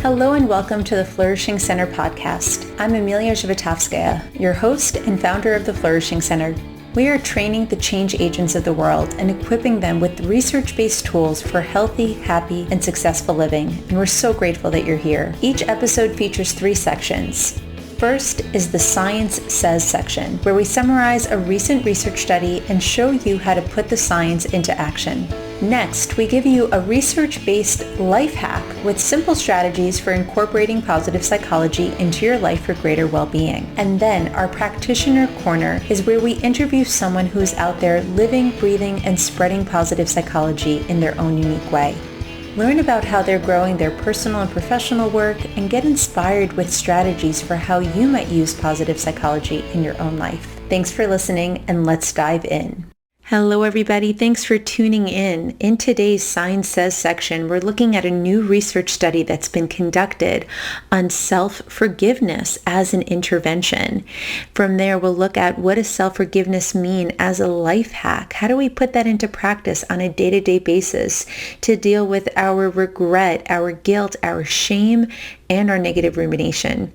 Hello and welcome to the Flourishing Center Podcast. I'm Emilia Zhivatovskaya, your host and founder of the Flourishing Center. We are training the change agents of the world and equipping them with research-based tools for healthy, happy, and successful living. And we're so grateful that you're here. Each episode features 3 sections. First is the Science Says section, where we summarize a recent research study and show you how to put the science into action. Next, we give you a research-based life hack with simple strategies for incorporating positive psychology into your life for greater well-being. And then our Practitioner Corner is where we interview someone who is out there living, breathing, and spreading positive psychology in their own unique way. Learn about how they're growing their personal and professional work and get inspired with strategies for how you might use positive psychology in your own life. Thanks for listening, and let's dive in. Hello everybody, thanks for tuning in. In today's Science Says section, we're looking at a new research study that's been conducted on self-forgiveness as an intervention. From there, we'll look at what does self-forgiveness mean as a life hack? How do we put that into practice on a day-to-day basis to deal with our regret, our guilt, our shame, and our negative rumination?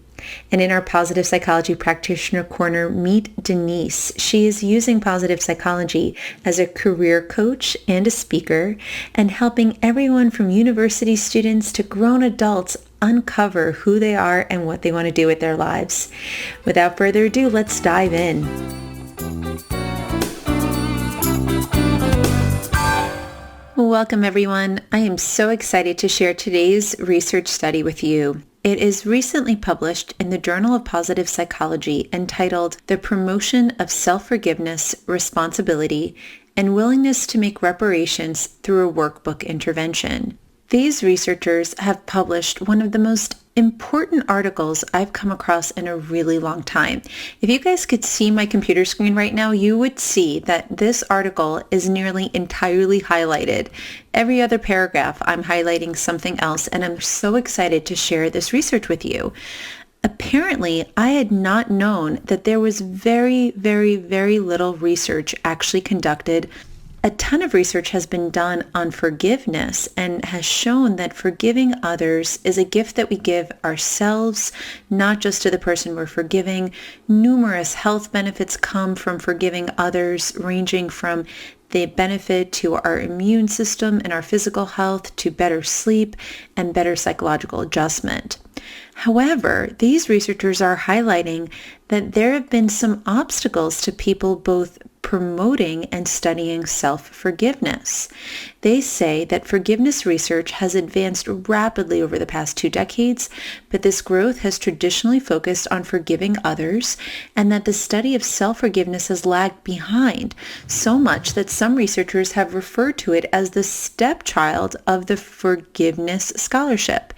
And in our Positive Psychology Practitioner Corner, meet Denise. She is using positive psychology as a career coach and a speaker and helping everyone from university students to grown adults uncover who they are and what they want to do with their lives. Without further ado, let's dive in. Welcome everyone. I am so excited to share today's research study with you. It is recently published in the Journal of Positive Psychology entitled The Promotion of Self-Forgiveness, Responsibility, and Willingness to Make Reparations Through a Workbook Intervention. These researchers have published one of the most important articles I've come across in a really long time. If you guys could see my computer screen right now, you would see that this article is nearly entirely highlighted. Every other paragraph, I'm highlighting something else, and I'm so excited to share this research with you. Apparently, I had not known that there was very, very, very little research actually conducted. A ton of research has been done on forgiveness and has shown that forgiving others is a gift that we give ourselves, not just to the person we're forgiving. Numerous health benefits come from forgiving others, ranging from the benefit to our immune system and our physical health to better sleep and better psychological adjustment. However, these researchers are highlighting that there have been some obstacles to people both promoting and studying self-forgiveness. They say that forgiveness research has advanced rapidly over the past 2 decades, but this growth has traditionally focused on forgiving others, and that the study of self-forgiveness has lagged behind, so much that some researchers have referred to it as the stepchild of the forgiveness scholarship.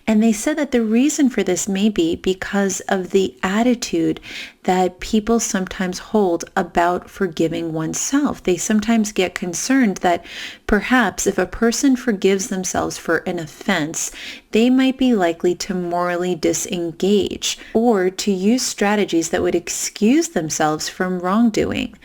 And they said that the reason for this may be because of the attitude that people sometimes hold about forgiving oneself. They sometimes get concerned that perhaps if a person forgives themselves for an offense, they might be likely to morally disengage or to use strategies that would excuse themselves from wrongdoing.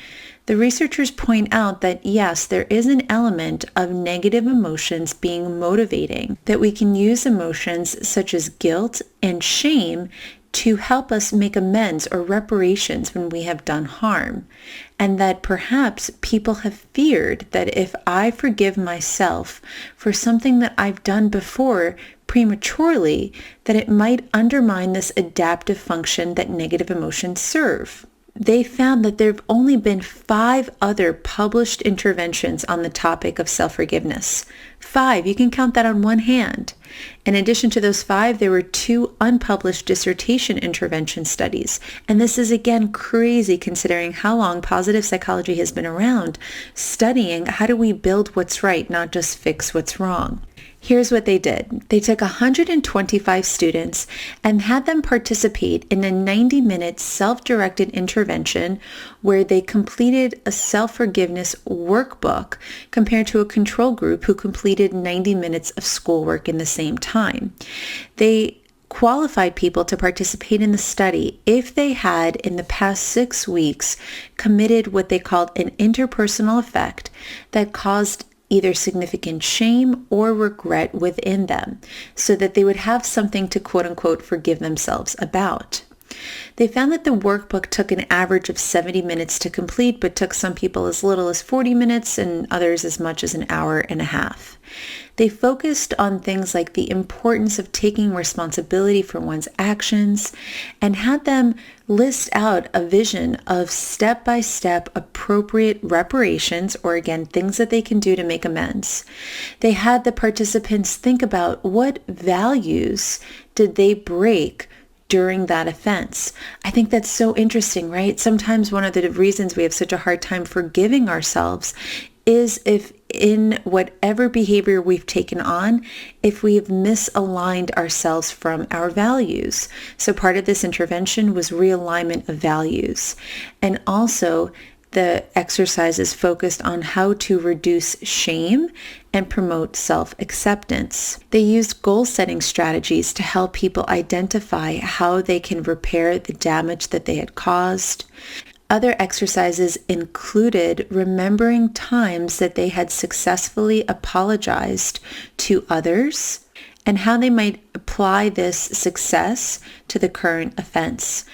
The researchers point out that yes, there is an element of negative emotions being motivating, that we can use emotions such as guilt and shame to help us make amends or reparations when we have done harm, and that perhaps people have feared that if I forgive myself for something that I've done before prematurely, that it might undermine this adaptive function that negative emotions serve. They found that there have only been 5 other published interventions on the topic of self-forgiveness. 5, you can count that on one hand. In addition to those 5, there were 2 unpublished dissertation intervention studies. And this is again crazy considering how long positive psychology has been around, studying how do we build what's right, not just fix what's wrong. Here's what they did. They took 125 students and had them participate in a 90-minute self-directed intervention where they completed a self-forgiveness workbook compared to a control group who completed 90 minutes of schoolwork in the same time. They qualified people to participate in the study if they had in the past 6 weeks committed what they called an interpersonal effect that caused either significant shame or regret within them, so that they would have something to quote unquote forgive themselves about. They found that the workbook took an average of 70 minutes to complete, but took some people as little as 40 minutes and others as much as an hour and a half. They focused on things like the importance of taking responsibility for one's actions and had them list out a vision of step-by-step appropriate reparations, or again, things that they can do to make amends. They had the participants think about what values did they break during that offense. I think that's so interesting, right? Sometimes one of the reasons we have such a hard time forgiving ourselves is if in whatever behavior we've taken on, if we have misaligned ourselves from our values. So part of this intervention was realignment of values. And also the exercises focused on how to reduce shame and promote self-acceptance. They used goal-setting strategies to help people identify how they can repair the damage that they had caused. Other exercises included remembering times that they had successfully apologized to others and how they might apply this success to the current offense.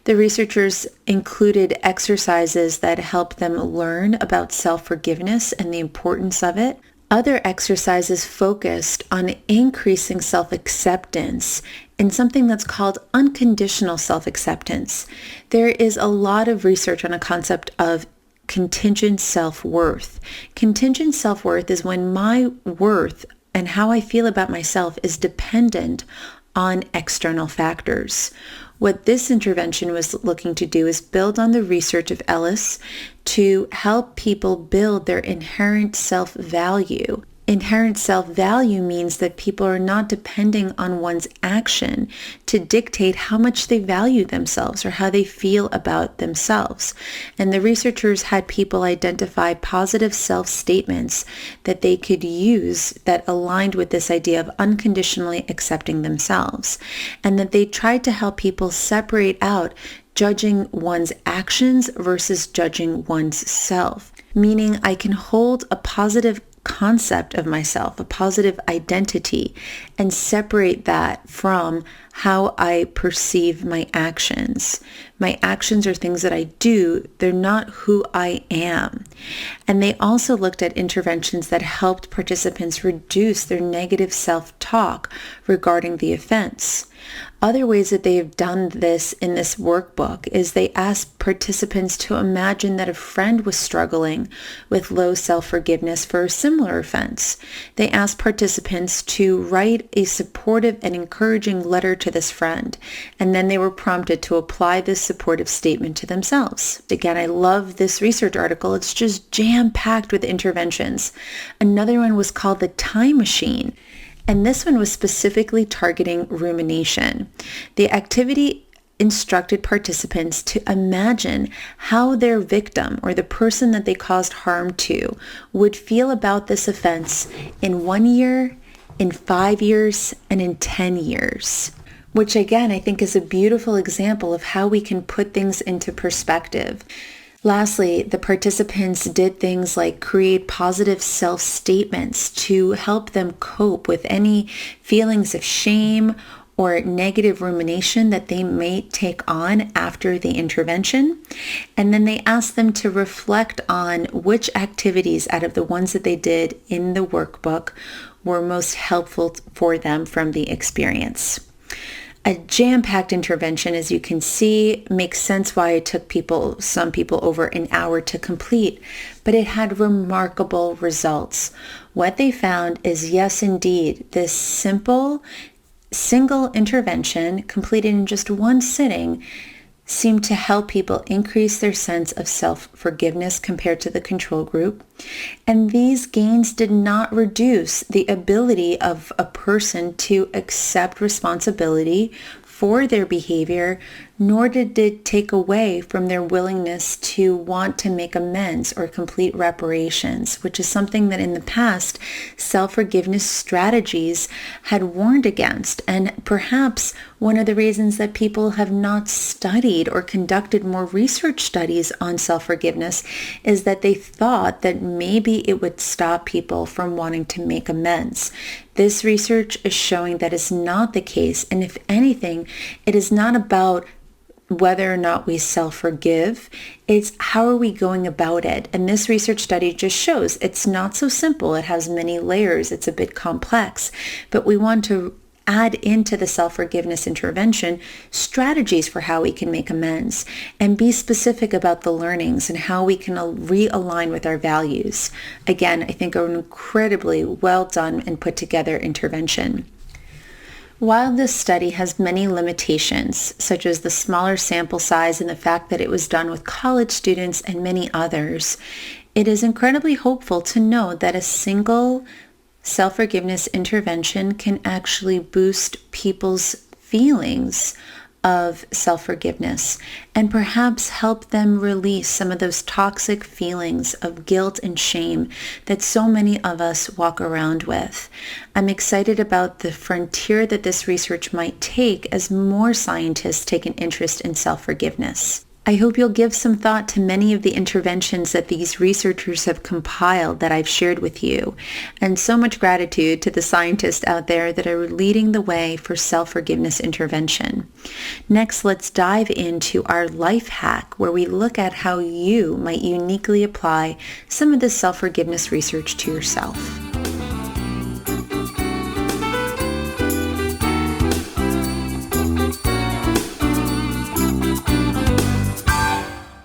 The researchers included exercises that help them learn about self-forgiveness and the importance of it. Other exercises focused on increasing self-acceptance in something that's called unconditional self-acceptance. There is a lot of research on a concept of contingent self-worth. Contingent self-worth is when my worth and how I feel about myself is dependent on external factors. What this intervention was looking to do is build on the research of Ellis to help people build their inherent self-value. Inherent self-value means that people are not depending on one's action to dictate how much they value themselves or how they feel about themselves. And the researchers had people identify positive self-statements that they could use that aligned with this idea of unconditionally accepting themselves. And that they tried to help people separate out judging one's actions versus judging one's self. Meaning I can hold a positive concept of myself, a positive identity, and separate that from how I perceive my actions. My actions are things that I do. They're not who I am. And they also looked at interventions that helped participants reduce their negative self-talk regarding the offense. Other ways that they have done this in this workbook is they asked participants to imagine that a friend was struggling with low self-forgiveness for a similar offense. They asked participants to write a supportive and encouraging letter to this friend, and then they were prompted to apply this supportive statement to themselves. Again, I love this research article. It's just jam-packed with interventions. Another one was called the Time Machine. And this one was specifically targeting rumination. The activity instructed participants to imagine how their victim or the person that they caused harm to would feel about this offense in 1 year, in 5 years, and in 10 years. Which again, I think is a beautiful example of how we can put things into perspective. Lastly, the participants did things like create positive self-statements to help them cope with any feelings of shame or negative rumination that they may take on after the intervention. And then they asked them to reflect on which activities out of the ones that they did in the workbook were most helpful for them from the experience. A jam-packed intervention, as you can see, makes sense why it took some people over an hour to complete, but it had remarkable results. What they found is, yes, indeed, this simple, single intervention completed in just one sitting seemed to help people increase their sense of self-forgiveness compared to the control group. And these gains did not reduce the ability of a person to accept responsibility for their behavior, nor did it take away from their willingness to want to make amends or complete reparations, which is something that in the past self-forgiveness strategies had warned against. And perhaps one of the reasons that people have not studied or conducted more research studies on self-forgiveness is that they thought that maybe it would stop people from wanting to make amends. This research is showing that is not the case. And if anything, it is not about whether or not we self-forgive, it's how are we going about it. And this research study just shows it's not so simple. It has many layers. It's a bit complex. But we want to add into the self-forgiveness intervention strategies for how we can make amends and be specific about the learnings and how we can realign with our values. Again, I think an incredibly well done and put together intervention. While this study has many limitations, such as the smaller sample size and the fact that it was done with college students and many others, it is incredibly hopeful to know that a single self-forgiveness intervention can actually boost people's feelings of self-forgiveness and perhaps help them release some of those toxic feelings of guilt and shame that so many of us walk around with. I'm excited about the frontier that this research might take as more scientists take an interest in self-forgiveness. I hope you'll give some thought to many of the interventions that these researchers have compiled that I've shared with you. And so much gratitude to the scientists out there that are leading the way for self-forgiveness intervention. Next, let's dive into our life hack, where we look at how you might uniquely apply some of this self-forgiveness research to yourself.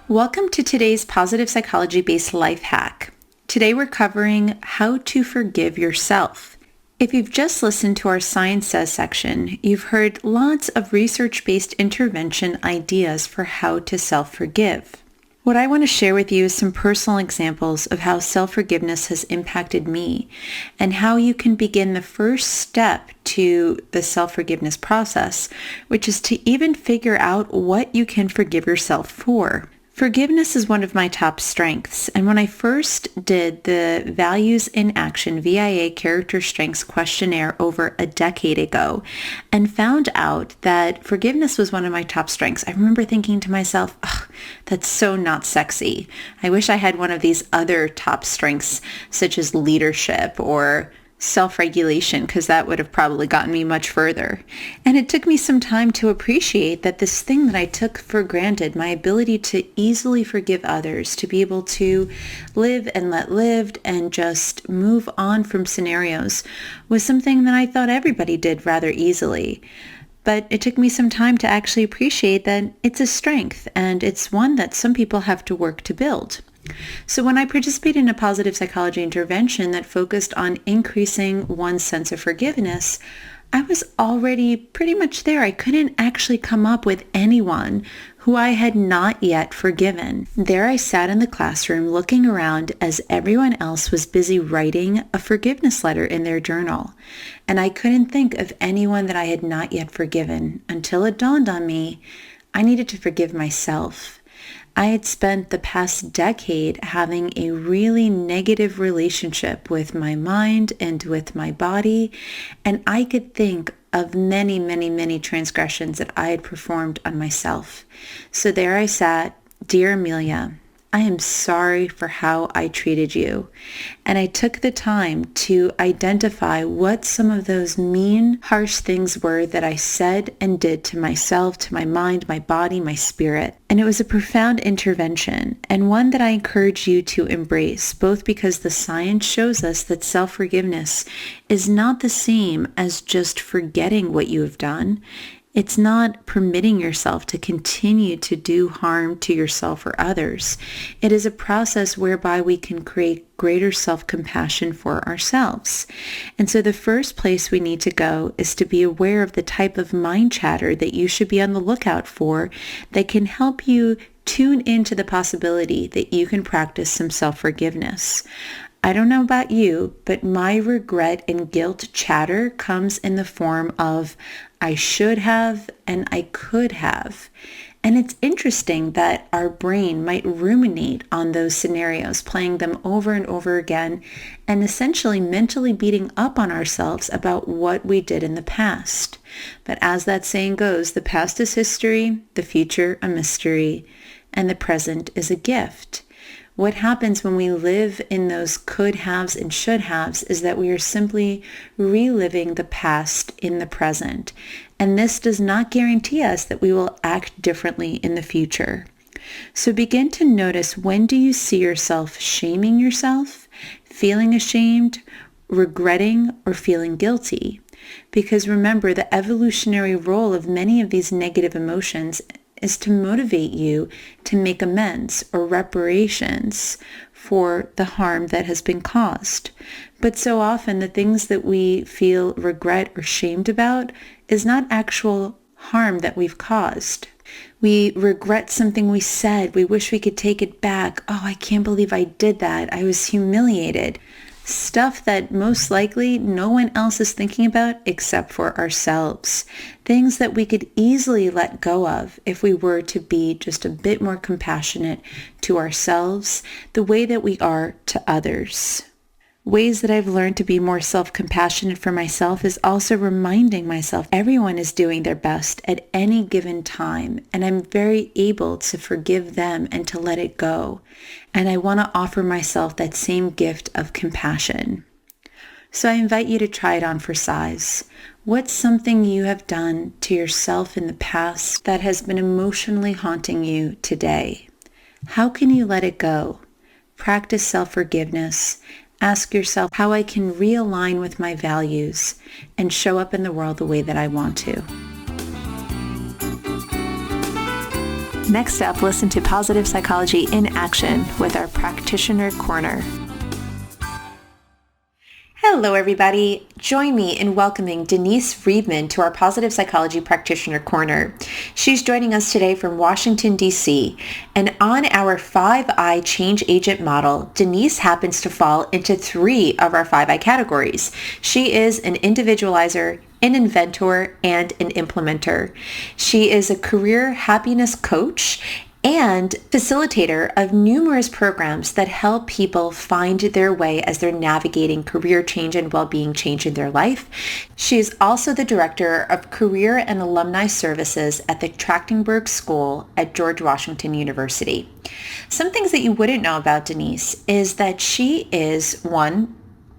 Welcome to today's positive psychology-based life hack. Today we're covering how to forgive yourself. If you've just listened to our Science Says section, you've heard lots of research-based intervention ideas for how to self-forgive. What I want to share with you is some personal examples of how self-forgiveness has impacted me and how you can begin the first step to the self-forgiveness process, which is to even figure out what you can forgive yourself for. Forgiveness is one of my top strengths, and when I first did the Values in Action VIA Character Strengths questionnaire over a decade ago and found out that forgiveness was one of my top strengths, I remember thinking to myself, that's so not sexy. I wish I had one of these other top strengths, such as leadership or self-regulation, because that would have probably gotten me much further. And it took me some time to appreciate that this thing that I took for granted, my ability to easily forgive others, to be able to live and let lived and just move on from scenarios, was something that I thought everybody did rather easily. But it took me some time to actually appreciate that it's a strength, and it's one that some people have to work to build. So when I participated in a positive psychology intervention that focused on increasing one's sense of forgiveness, I was already pretty much there. I couldn't actually come up with anyone who I had not yet forgiven. There I sat in the classroom looking around as everyone else was busy writing a forgiveness letter in their journal. And I couldn't think of anyone that I had not yet forgiven until it dawned on me I needed to forgive myself. I had spent the past decade having a really negative relationship with my mind and with my body, and I could think of many, many, many transgressions that I had performed on myself. So there I sat, dear Amelia, I am sorry for how I treated you. And I took the time to identify what some of those mean, harsh things were that I said and did to myself, to my mind, my body, my spirit. And it was a profound intervention, and one that I encourage you to embrace, both because the science shows us that self-forgiveness is not the same as just forgetting what you have done. It's not permitting yourself to continue to do harm to yourself or others. It is a process whereby we can create greater self-compassion for ourselves. And so the first place we need to go is to be aware of the type of mind chatter that you should be on the lookout for that can help you tune into the possibility that you can practice some self-forgiveness. I don't know about you, but my regret and guilt chatter comes in the form of I should have and I could have. And it's interesting that our brain might ruminate on those scenarios, playing them over and over again, and essentially mentally beating up on ourselves about what we did in the past. But as that saying goes, the past is history, the future a mystery, and the present is a gift. What happens when we live in those could haves and should haves is that we are simply reliving the past in the present. And this does not guarantee us that we will act differently in the future. So begin to notice, when do you see yourself shaming yourself, feeling ashamed, regretting, or feeling guilty? Because remember, the evolutionary role of many of these negative emotions is to motivate you to make amends or reparations for the harm that has been caused. But so often the things that we feel regret or shamed about is not actual harm that we've caused. We regret something we said. We wish we could take it back. Oh, I can't believe I did that. I was humiliated. Stuff that most likely no one else is thinking about except for ourselves. Things that we could easily let go of if we were to be just a bit more compassionate to ourselves, the way that we are to others. Ways that I've learned to be more self-compassionate for myself is also reminding myself everyone is doing their best at any given time, and I'm very able to forgive them and to let it go. And I want to offer myself that same gift of compassion. So I invite you to try it on for size. What's something you have done to yourself in the past that has been emotionally haunting you today? How can you let it go? Practice self-forgiveness. Ask yourself how I can realign with my values and show up in the world the way that I want to. Next up, listen to Positive Psychology in Action with our Practitioner Corner. Hello, everybody. Join me in welcoming Denise Friedman to our Positive Psychology Practitioner Corner. She's joining us today from Washington, D.C. And on our 5I Change Agent model, Denise happens to fall into 3 of our 5I categories. She is an individualizer, an inventor, and an implementer. She is a career happiness coach and facilitator of numerous programs that help people find their way as they're navigating career change and well-being change in their life. She is also the director of career and alumni services at the Trachtenberg School at George Washington University. Some things that you wouldn't know about Denise is that she is, 1,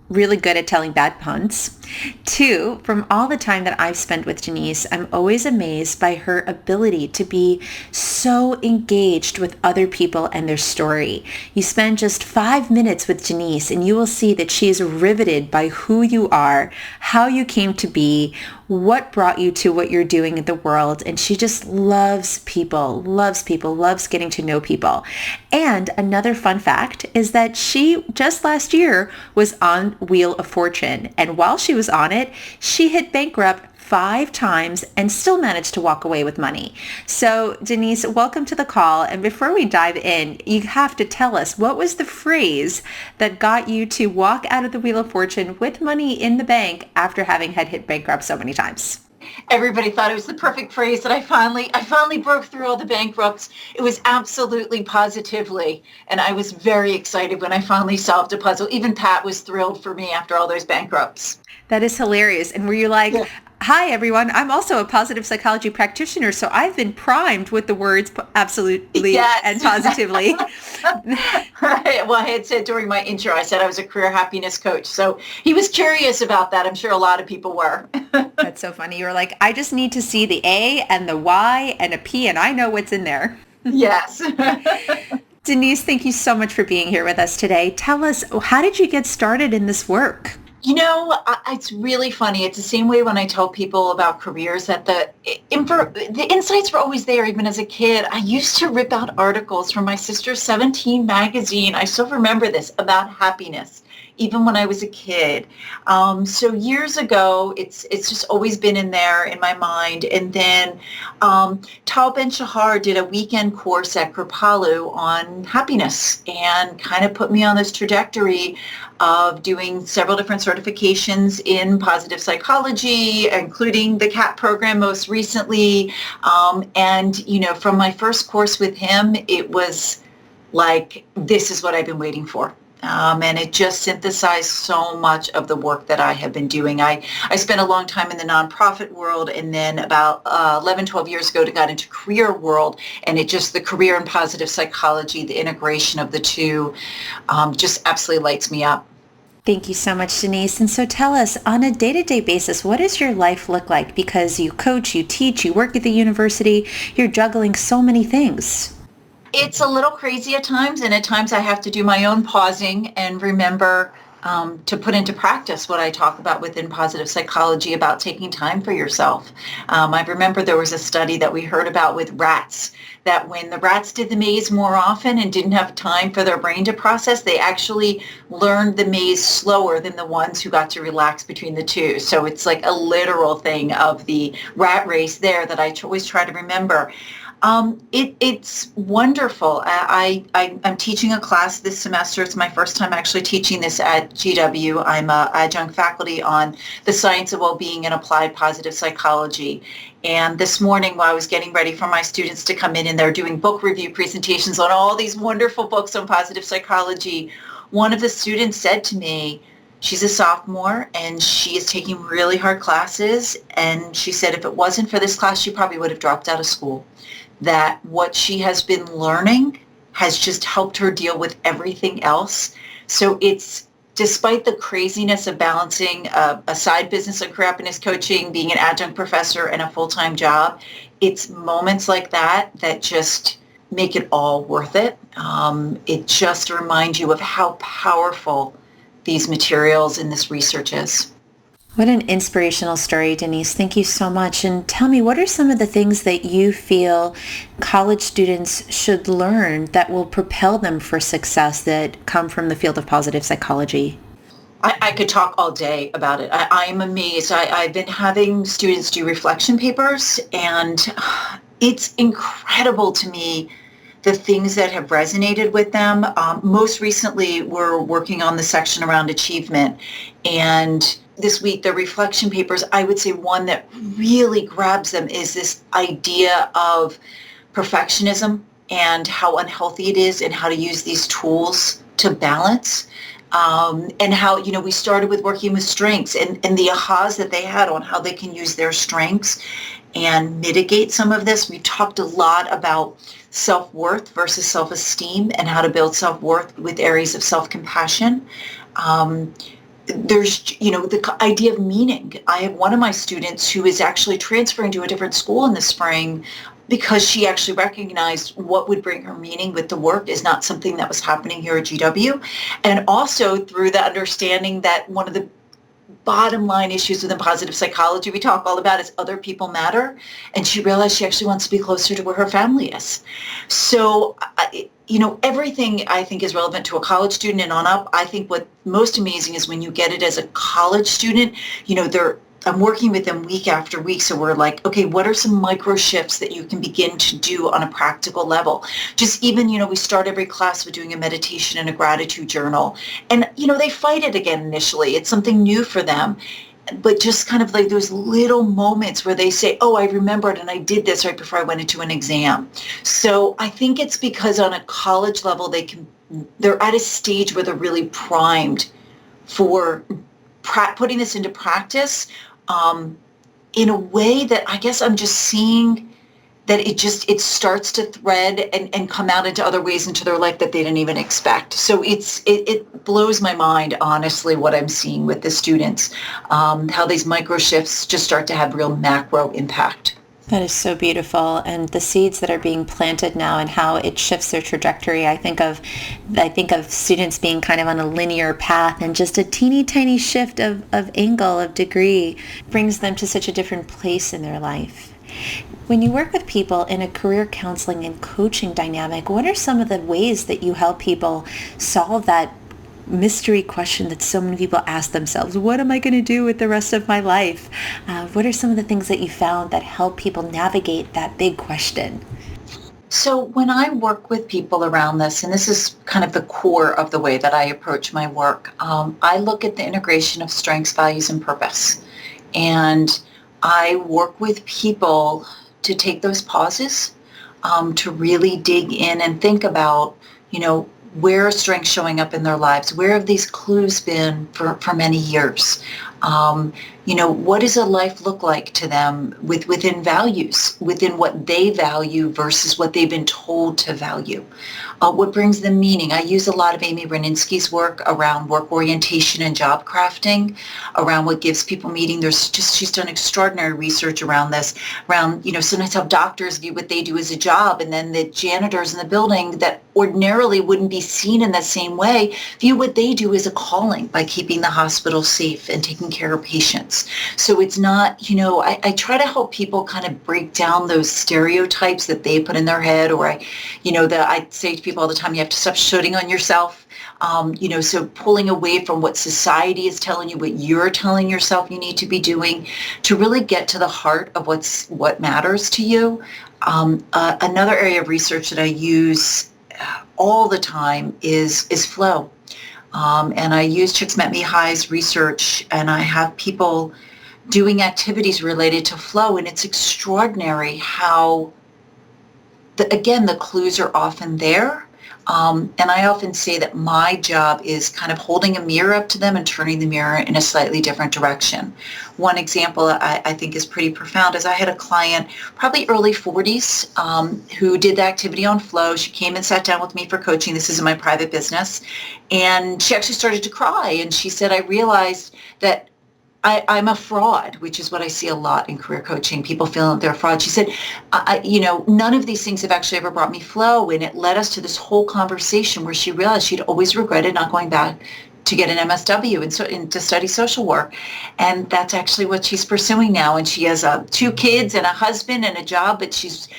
really good at telling bad puns. 2, from all the time that I've spent with Denise, I'm always amazed by her ability to be so engaged with other people and their story. You spend just 5 minutes with Denise and you will see that she is riveted by who you are, how you came to be, what brought you to what you're doing in the world. And she just loves people, loves getting to know people. And another fun fact is that she just last year was on Wheel of Fortune. And while she was on it, she hit bankrupt 5 times and still managed to walk away with money. So Denise, welcome to the call. And before we dive in, you have to tell us, what was the phrase that got you to walk out of the Wheel of Fortune with money in the bank after having had hit bankrupt so many times? Everybody thought it was the perfect phrase that I finally broke through all the bankrupts. It was absolutely positively. And I was very excited when I finally solved a puzzle. Even Pat was thrilled for me after all those bankrupts. That is hilarious. And were you like, yeah. Hi, everyone. I'm also a positive psychology practitioner, so I've been primed with the words absolutely yes. and positively. Right. Well, I had said during my intro, I said I was a career happiness coach. So he was curious about that. I'm sure a lot of people were. That's so funny. You were like, I just need to see the A and the Y and a P, and I know what's in there. Yes. Denise, thank you so much for being here with us today. Tell us, how did you get started in this work? You know, it's really funny. It's the same way when I tell people about careers that the insights were always there. Even as a kid, I used to rip out articles from my sister's 17 magazine. I still remember this, about happiness. even when I was a kid. So years ago, it's just always been in there in my mind. And then Tal Ben-Shahar did a weekend course at Kripalu on happiness and kind of put me on this trajectory of doing several different certifications in positive psychology, including the CAT program most recently. And, from my first course with him, it was like, this is what I've been waiting for. And it just synthesized so much of the work that I have been doing. I spent a long time in the nonprofit world, and then about 11, 12 years ago, got into career world, and the career and positive psychology, the integration of the two, just absolutely lights me up. Thank you so much, Denise. And so tell us, on a day-to-day basis, what does your life look like? Because you coach, you teach, you work at the university, you're juggling so many things. It's a little crazy at times, and at times I have to do my own pausing and remember to put into practice what I talk about within positive psychology about taking time for yourself. I remember there was a study that we heard about with rats, that when the rats did the maze more often and didn't have time for their brain to process, they actually learned the maze slower than the ones who got to relax between the two. So it's like a literal thing of the rat race there that I always try to remember. It's wonderful. I'm teaching a class this semester. It's my first time actually teaching this at GW. I'm an adjunct faculty on the science of well-being and applied positive psychology. And this morning, while I was getting ready for my students to come in and they're doing book review presentations on all these wonderful books on positive psychology, one of the students said to me, she's a sophomore and she is taking really hard classes. And she said, if it wasn't for this class, she probably would have dropped out of school. That what she has been learning has just helped her deal with everything else. So it's, despite the craziness of balancing a side business of career happiness coaching, being an adjunct professor and a full-time job, it's moments like that that just make it all worth it. It just reminds you of how powerful these materials and this research is. What an inspirational story, Denise. Thank you so much. And tell me, what are some of the things that you feel college students should learn that will propel them for success that come from the field of positive psychology? I could talk all day about it. I am amazed. I've been having students do reflection papers, and it's incredible to me the things that have resonated with them. Most recently, we're working on the section around achievement, and this week, the reflection papers, I would say one that really grabs them is this idea of perfectionism and how unhealthy it is and how to use these tools to balance. And how, we started with working with strengths and the ahas that they had on how they can use their strengths and mitigate some of this. We talked a lot about self-worth versus self-esteem and how to build self-worth with areas of self-compassion. There's, the idea of meaning. I have one of my students who is actually transferring to a different school in the spring because she actually recognized what would bring her meaning with the work is not something that was happening here at GW. And also through the understanding that one of the bottom line issues within positive psychology we talk all about is other people matter. And she realized she actually wants to be closer to where her family is. So, everything I think is relevant to a college student and on up. I think what most amazing is when you get it as a college student, I'm working with them week after week. So we're like, okay, what are some micro shifts that you can begin to do on a practical level? Just even, we start every class with doing a meditation and a gratitude journal. And, they fight it again initially. It's something new for them. But just kind of like those little moments where they say, oh, I remembered and I did this right before I went into an exam. So I think it's because on a college level, they're at a stage where they're really primed for putting this into practice in a way that I guess I'm just seeing that it starts to thread and come out into other ways into their life that they didn't even expect. So it blows my mind, honestly, what I'm seeing with the students, how these micro shifts just start to have real macro impact. That is so beautiful. And the seeds that are being planted now and how it shifts their trajectory. I think of students being kind of on a linear path, and just a teeny tiny shift of angle, of degree, brings them to such a different place in their life. When you work with people in a career counseling and coaching dynamic, what are some of the ways that you help people solve that mystery question that so many people ask themselves. What am I going to do with the rest of my life? What are some of the things that you found that help people navigate that big question? So when I work with people around this, and this is kind of the core of the way that I approach my work, I look at the integration of strengths, values, and purpose. And I work with people to take those pauses, to really dig in and think about, where are strengths showing up in their lives? Where have these clues been for many years? What does a life look like to them within values, within what they value versus what they've been told to value? What brings them meaning? I use a lot of Amy Raninsky's work around work orientation and job crafting, around what gives people meaning. She's done extraordinary research around this, around, sometimes how doctors view what they do as a job, and then the janitors in the building that ordinarily wouldn't be seen in that same way view what they do as a calling by keeping the hospital safe and taking care of patients. So it's not, I try to help people kind of break down those stereotypes that they put in their head, or I say to people all the time, you have to stop shooting on yourself. So pulling away from what society is telling you, what you're telling yourself you need to be doing, to really get to the heart of what matters to you. Another area of research that I use all the time is flow. And I use Csikszentmihalyi's research, and I have people doing activities related to flow, and it's extraordinary how, the clues are often there. And I often say that my job is kind of holding a mirror up to them and turning the mirror in a slightly different direction. One example I think is pretty profound is I had a client, probably early 40s, who did the activity on flow. She came and sat down with me for coaching. This is in my private business. And she actually started to cry. And she said, I realized that I'm a fraud, which is what I see a lot in career coaching. People feel that they're a fraud. She said, none of these things have actually ever brought me flow. And it led us to this whole conversation where she realized she'd always regretted not going back to get an MSW and to study social work. And that's actually what she's pursuing now. And she has 2 kids and a husband and a job, but she's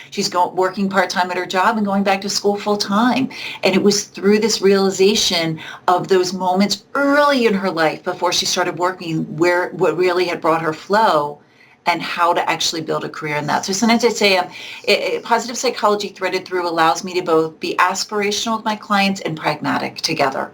working part-time at her job and going back to school full-time. And it was through this realization of those moments early in her life before she started working what really had brought her flow, and how to actually build a career in that. So sometimes I say positive psychology threaded through allows me to both be aspirational with my clients and pragmatic together.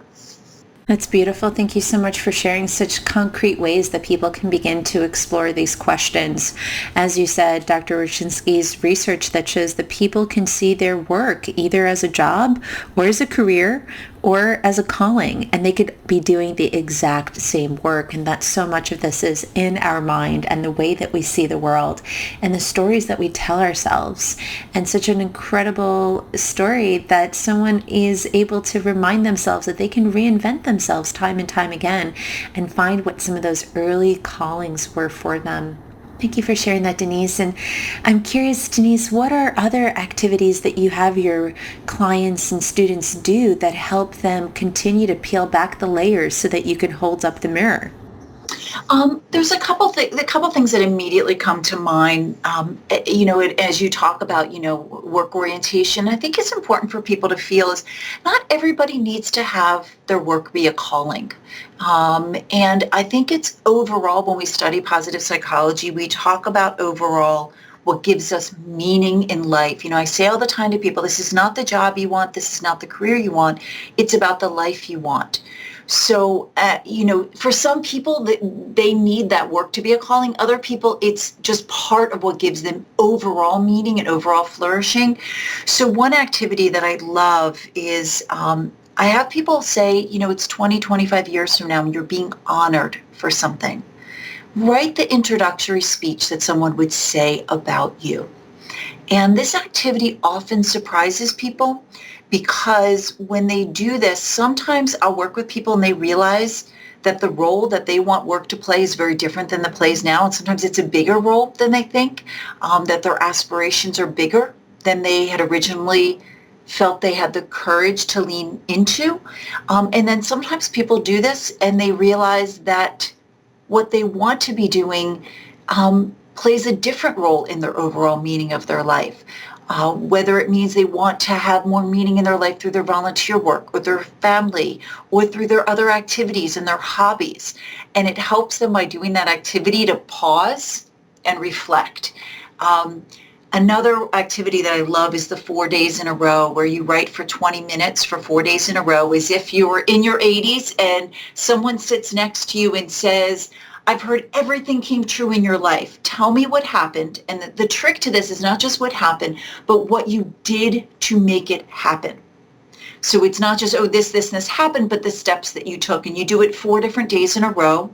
That's beautiful. Thank you so much for sharing such concrete ways that people can begin to explore these questions. As you said, Dr. Raninsky's research that shows that people can see their work either as a job or as a career or as a calling, and they could be doing the exact same work. And that so much of this is in our mind and the way that we see the world and the stories that we tell ourselves. And such an incredible story that someone is able to remind themselves that they can reinvent themselves time and time again and find what some of those early callings were for them. Thank you for sharing that, Denise. And I'm curious, Denise, what are other activities that you have your clients and students do that help them continue to peel back the layers so that you can hold up the mirror? There's a couple things that immediately come to mind. As you talk about, work orientation, I think it's important for people to feel is not everybody needs to have their work be a calling. And I think it's overall, when we study positive psychology, we talk about overall what gives us meaning in life. I say all the time to people, this is not the job you want. This is not the career you want. It's about the life you want. So, for some people, they need that work to be a calling. Other people, it's just part of what gives them overall meaning and overall flourishing. So one activity that I love is I have people say, it's 20, 25 years from now, and you're being honored for something. Write the introductory speech that someone would say about you. And this activity often surprises people, because when they do this, sometimes I'll work with people and they realize that the role that they want work to play is very different than the plays now. And sometimes it's a bigger role than they think, that their aspirations are bigger than they had originally felt they had the courage to lean into. And then sometimes people do this and they realize that what they want to be doing plays a different role in their overall meaning of their life. whether it means they want to have more meaning in their life through their volunteer work or their family or through their other activities and their hobbies. And it helps them by doing that activity to pause and reflect. Another activity that I love is the 4 days in a row, where you write for 20 minutes for 4 days in a row, as if you were in your 80s and someone sits next to you and says, I've heard everything came true in your life. Tell me what happened. And the trick to this is not just what happened, but what you did to make it happen. So it's not just, this happened, but the steps that you took. And you do it 4 different days in a row,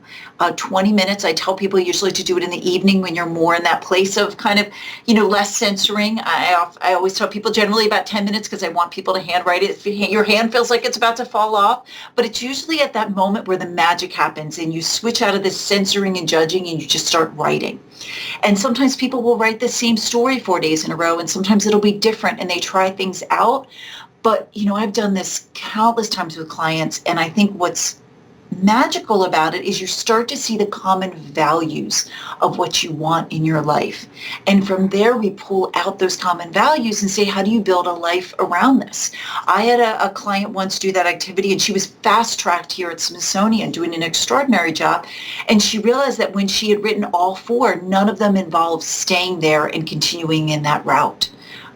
20 minutes. I tell people usually to do it in the evening when you're more in that place of kind of, less censoring. I always tell people generally about 10 minutes because I want people to handwrite it. If your hand feels like it's about to fall off, but it's usually at that moment where the magic happens and you switch out of this censoring and judging and you just start writing. And sometimes people will write the same story 4 days in a row, and sometimes it'll be different and they try things out. But, I've done this countless times with clients, and I think what's magical about it is you start to see the common values of what you want in your life. And from there, we pull out those common values and say, how do you build a life around this? I had a client once do that activity, and she was fast-tracked here at Smithsonian doing an extraordinary job. And she realized that when she had written all 4, none of them involved staying there and continuing in that route.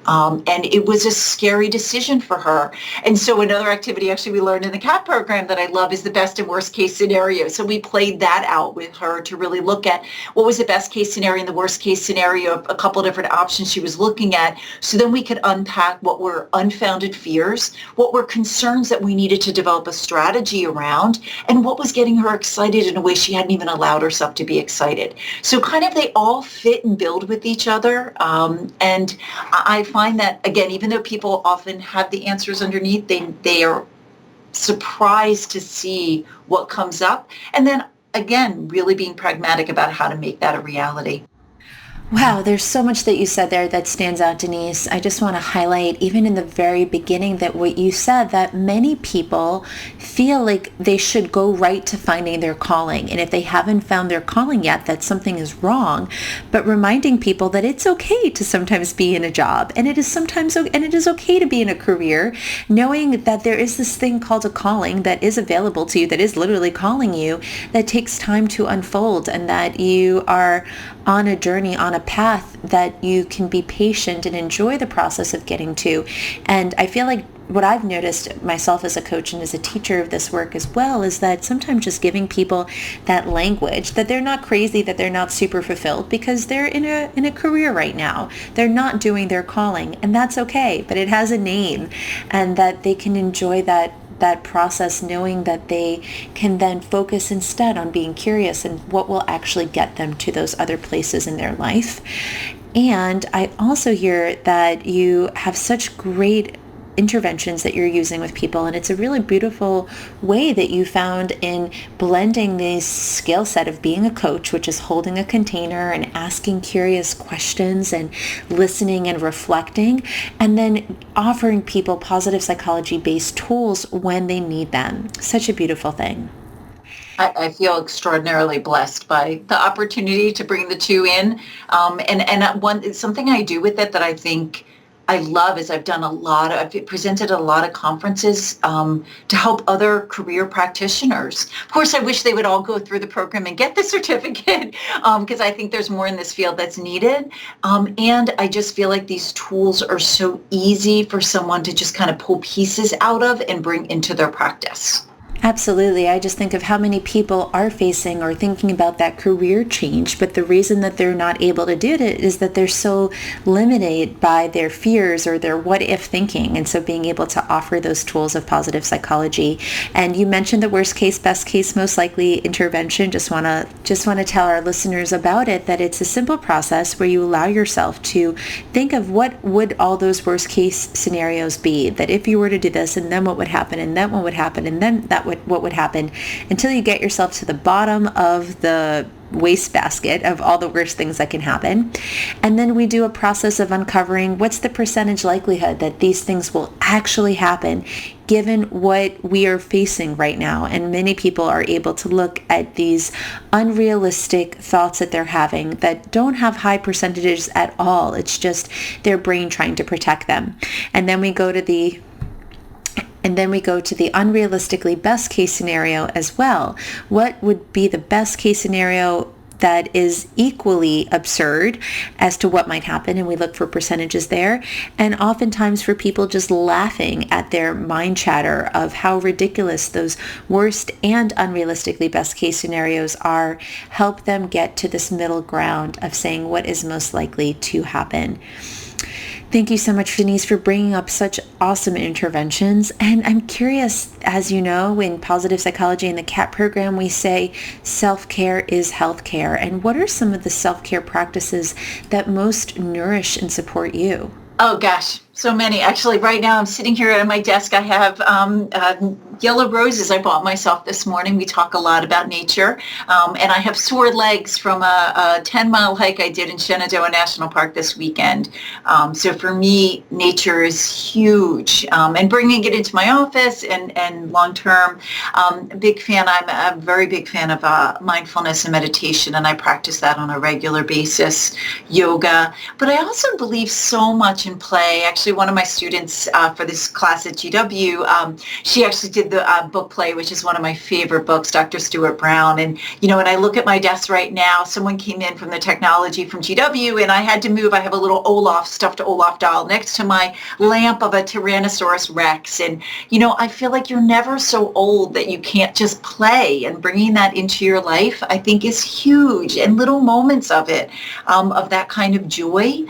And it was a scary decision for her. And so another activity actually we learned in the CAP program that I love is the best and worst case scenario. So we played that out with her to really look at what was the best case scenario and the worst case scenario, a couple of different options she was looking at. So then we could unpack what were unfounded fears, what were concerns that we needed to develop a strategy around, and what was getting her excited in a way she hadn't even allowed herself to be excited. So kind of they all fit and build with each other. And I find that, again, even though people often have the answers underneath, they are surprised to see what comes up. And then, again, really being pragmatic about how to make that a reality. Wow, there's so much that you said there that stands out, Denise. I just want to highlight, even in the very beginning, that what you said, that many people feel like they should go right to finding their calling. And if they haven't found their calling yet, that something is wrong. But reminding people that it's okay to sometimes be in a job, and it is okay to be in a career, knowing that there is this thing called a calling that is available to you, that is literally calling you, that takes time to unfold, and that you are on a journey, on a path that you can be patient and enjoy the process of getting to. And I feel like what I've noticed myself as a coach and as a teacher of this work as well is that sometimes just giving people that language, that they're not crazy, that they're not super fulfilled because they're in a career right now. They're not doing their calling, and that's okay, but it has a name, and that they can enjoy that process, knowing that they can then focus instead on being curious and what will actually get them to those other places in their life. And I also hear that you have such great interventions that you're using with people, and it's a really beautiful way that you found in blending this skill set of being a coach, which is holding a container and asking curious questions and listening and reflecting, and then offering people positive psychology based tools when they need them. Such a beautiful thing. I feel extraordinarily blessed by the opportunity to bring the two in. And something I do with it that I think I love is I've presented a lot of conferences to help other career practitioners. Of course, I wish they would all go through the program and get the certificate because I think there's more in this field that's needed. And I just feel like these tools are so easy for someone to just kind of pull pieces out of and bring into their practice. Absolutely. I just think of how many people are facing or thinking about that career change, but the reason that they're not able to do it is that they're so limited by their fears or their what if thinking. And so being able to offer those tools of positive psychology. And you mentioned the worst case, best case, most likely intervention. Just want to tell our listeners about it, that it's a simple process where you allow yourself to think of what would all those worst case scenarios be, that if you were to do this and then what would happen and then what would happen and then what would happen, until you get yourself to the bottom of the wastebasket of all the worst things that can happen. And then we do a process of uncovering what's the percentage likelihood that these things will actually happen given what we are facing right now. And many people are able to look at these unrealistic thoughts that they're having that don't have high percentages at all. It's just their brain trying to protect them. And then we go to the unrealistically best case scenario as well. What would be the best case scenario that is equally absurd as to what might happen? And we look for percentages there. And oftentimes for people just laughing at their mind chatter of how ridiculous those worst and unrealistically best case scenarios are, help them get to this middle ground of saying what is most likely to happen. Thank you so much, Denise, for bringing up such awesome interventions. And I'm curious, as you know, in positive psychology in the CAT program, we say self-care is healthcare. And what are some of the self-care practices that most nourish and support you? Oh, gosh. So many. Actually, right now I'm sitting here at my desk. I have yellow roses I bought myself this morning. We talk a lot about nature. And I have sore legs from a 10-mile hike I did in Shenandoah National Park this weekend. So for me, nature is huge. And bringing it into my office and long-term, I'm a very big fan of mindfulness and meditation, and I practice that on a regular basis, yoga. But I also believe so much in play. Actually, one of my students for this class at GW, she actually did the book play, which is one of my favorite books, Dr. Stuart Brown. And, when I look at my desk right now, someone came in from the technology from GW and I had to move. I have a little stuffed Olaf doll next to my lamp of a Tyrannosaurus Rex. And, I feel like you're never so old that you can't just play, and bringing that into your life, I think, is huge. And little moments of it, of that kind of joy,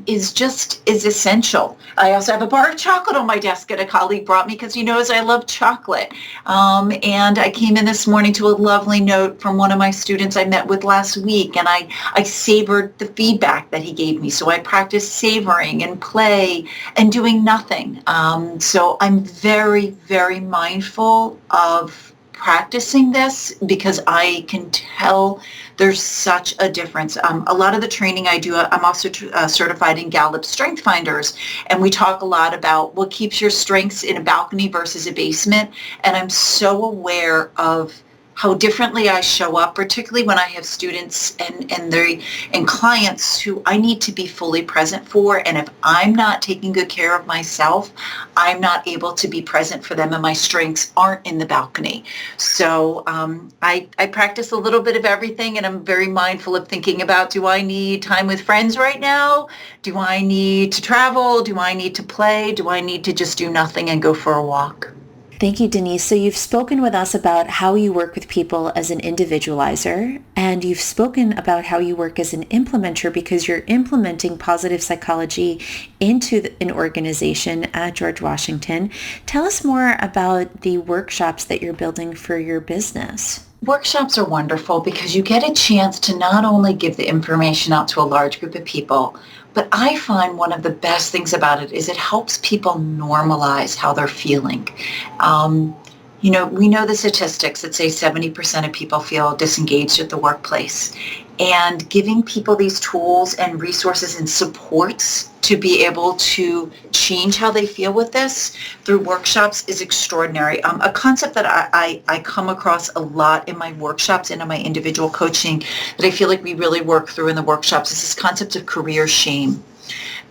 is essential. I also have a bar of chocolate on my desk that a colleague brought me because he knows I love chocolate. And I came in this morning to a lovely note from one of my students I met with last week, and I savored the feedback that he gave me. So I practiced savoring and play and doing nothing. So I'm very, very mindful of practicing this because I can tell there's such a difference. A lot of the training I do, I'm also certified in Gallup Strength Finders, and we talk a lot about what keeps your strengths in a balcony versus a basement. And I'm so aware of how differently I show up, particularly when I have students and clients who I need to be fully present for. And if I'm not taking good care of myself, I'm not able to be present for them, and my strengths aren't in the balcony. So I practice a little bit of everything, and I'm very mindful of thinking about, do I need time with friends right now? Do I need to travel? Do I need to play? Do I need to just do nothing and go for a walk? Thank you, Denise. So you've spoken with us about how you work with people as an individualizer, and you've spoken about how you work as an implementer because you're implementing positive psychology into an organization at George Washington. Tell us more about the workshops that you're building for your business. Workshops are wonderful because you get a chance to not only give the information out to a large group of people, but I find one of the best things about it is it helps people normalize how they're feeling. We know the statistics that say 70% of people feel disengaged at the workplace. And giving people these tools and resources and supports to be able to change how they feel with this through workshops is extraordinary. A concept that I come across a lot in my workshops and in my individual coaching that I feel like we really work through in the workshops is this concept of career shame.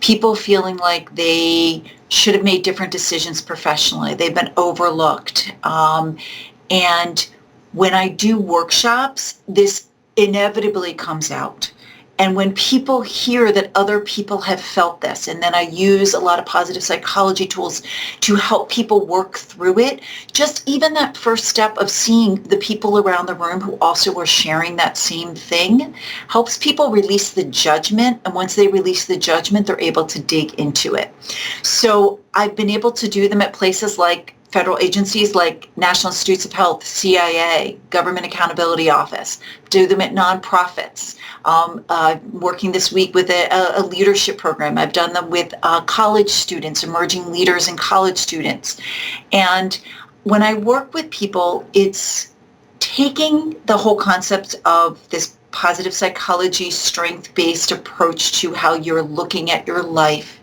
People feeling like they should have made different decisions professionally. They've been overlooked. And when I do workshops, this inevitably comes out. And when people hear that other people have felt this, and then I use a lot of positive psychology tools to help people work through it, just even that first step of seeing the people around the room who also are sharing that same thing helps people release the judgment. And once they release the judgment, they're able to dig into it. So I've been able to do them at places like federal agencies like National Institutes of Health, CIA, Government Accountability Office, do them at nonprofits. Working this week with a leadership program. I've done them with college students, emerging leaders and college students. And when I work with people, it's taking the whole concept of this positive psychology, strength-based approach to how you're looking at your life,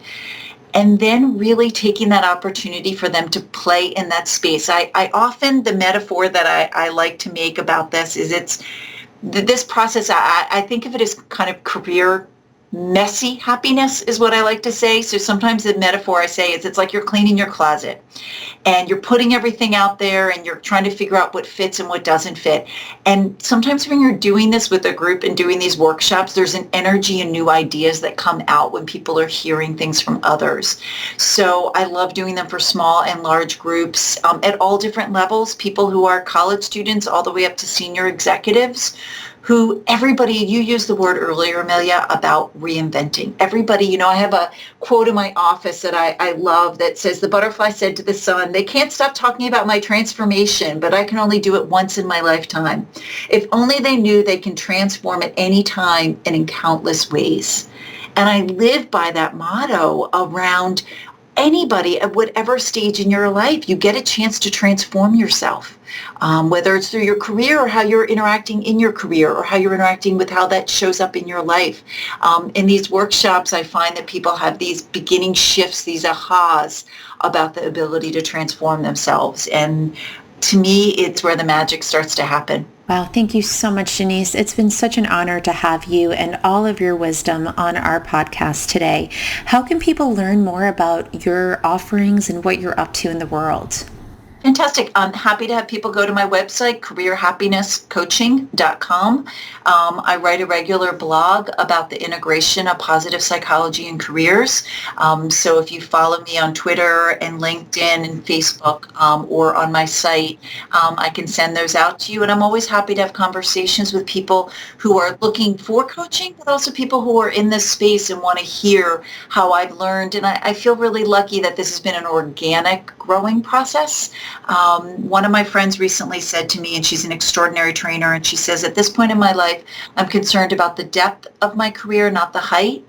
and then really taking that opportunity for them to play in that space. I often, the metaphor that I like to make about this is this process, I think of it as kind of career messy happiness is what I like to say. So sometimes the metaphor I say is it's like you're cleaning your closet and you're putting everything out there and you're trying to figure out what fits and what doesn't fit. And sometimes when you're doing this with a group and doing these workshops, there's an energy and new ideas that come out when people are hearing things from others. So I love doing them for small and large groups at all different levels, people who are college students all the way up to senior executives, who everybody, you used the word earlier, Amelia, about reinventing. Everybody, I have a quote in my office that I love that says, the butterfly said to the sun, they can't stop talking about my transformation, but I can only do it once in my lifetime. If only they knew they can transform at any time and in countless ways. And I live by that motto around anybody at whatever stage in your life, you get a chance to transform yourself, whether it's through your career or how you're interacting in your career or how you're interacting with how that shows up in your life. In these workshops, I find that people have these beginning shifts, these ahas about the ability to transform themselves. And to me, it's where the magic starts to happen. Wow, thank you so much, Denise. It's been such an honor to have you and all of your wisdom on our podcast today. How can people learn more about your offerings and what you're up to in the world? Fantastic. I'm happy to have people go to my website, careerhappinesscoaching.com. I write a regular blog about the integration of positive psychology in careers. So if you follow me on Twitter and LinkedIn and Facebook or on my site, I can send those out to you. And I'm always happy to have conversations with people who are looking for coaching, but also people who are in this space and want to hear how I've learned. And I feel really lucky that this has been an organic growing process. One of my friends recently said to me, and she's an extraordinary trainer, and she says, at this point in my life, I'm concerned about the depth of my career, not the height.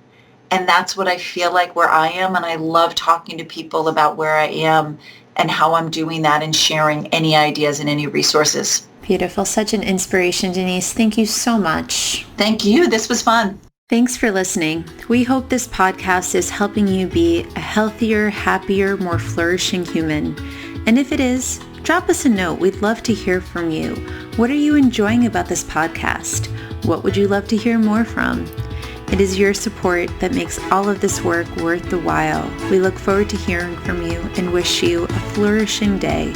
And that's what I feel like where I am. And I love talking to people about where I am and how I'm doing that and sharing any ideas and any resources. Beautiful. Such an inspiration, Denise. Thank you so much. Thank you. This was fun. Thanks for listening. We hope this podcast is helping you be a healthier, happier, more flourishing human. And if it is, drop us a note. We'd love to hear from you. What are you enjoying about this podcast? What would you love to hear more from? It is your support that makes all of this work worth the while. We look forward to hearing from you and wish you a flourishing day.